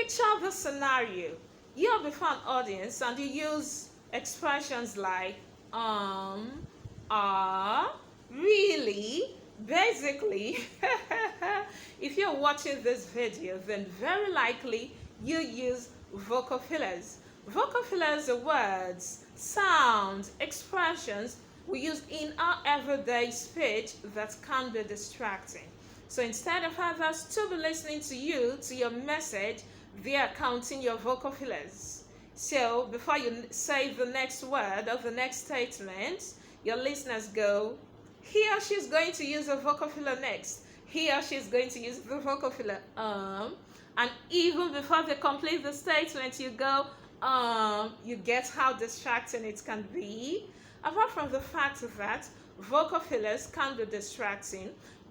picture the scenario. You're before an audience and you use expressions like really. Basically, if you're watching this video, then very likely you use vocal fillers. Vocal fillers are words, sounds, expressions we use in our everyday speech that can be distracting. So instead of others to be listening to you, to your message, they are counting your vocal fillers. So before you say the next word or the next statement, your listeners go, he or she is going to use a vocal filler next. He or she is going to use the vocal filler and even before they complete the statement, you go you get how distracting it can be. Apart from the fact that vocal fillers can be distracting,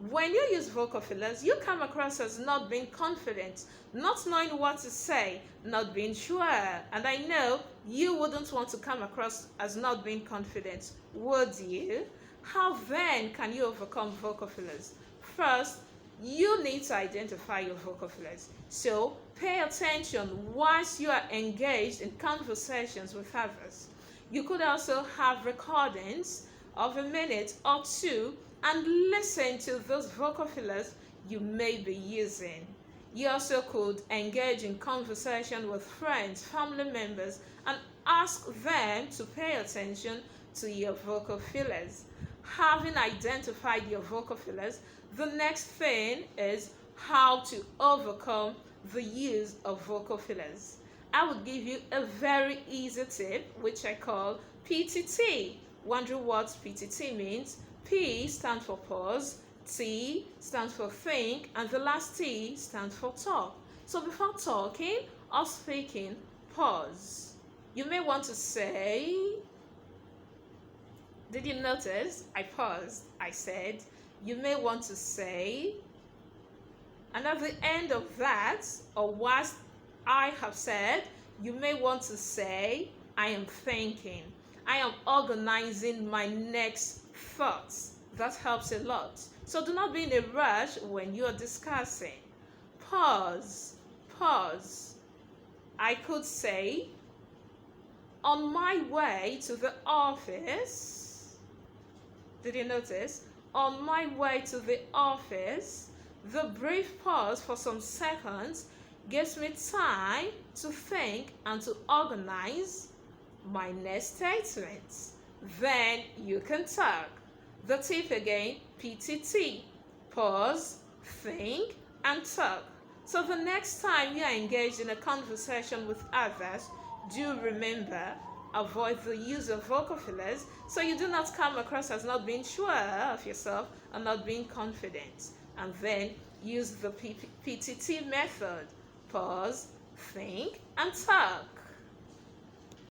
when you use vocal fillers, you come across as not being confident, not knowing what to say, not being sure. And I know you wouldn't want to come across as not being confident, would you? How then can you overcome vocal fillers? First, you need to identify your vocal fillers. So pay attention once you are engaged in conversations with others. You could also have recordings of a minute or two and listen to those vocal fillers you may be using. You also could engage in conversation with friends, family members, and ask them to pay attention to your vocal fillers. Having identified your vocal fillers, the next thing is how to overcome the use of vocal fillers. I would give you a very easy tip, which I call PTT. Wondering what PTT means? P stands for pause, T stands for think, and the last T stands for talk. So before talking or speaking, pause. You may want to say, did you notice? I paused. I said, you may want to say, and at the end of that, or whilst I have said, you may want to say, I am thinking. I am organizing my next thoughts. That helps a lot. So do not be in a rush when you are discussing. Pause. Pause. I could say, on my way to the office. Did you notice? On my way to the office, the brief pause for some seconds gives me time to think and to organize my next statements. Then you can talk. The tip again, PTT. Pause, think, and talk. So the next time you are engaged in a conversation with others, do remember, avoid the use of vocal fillers so you do not come across as not being sure of yourself and not being confident. And then use the PTT method. Pause, think, and talk.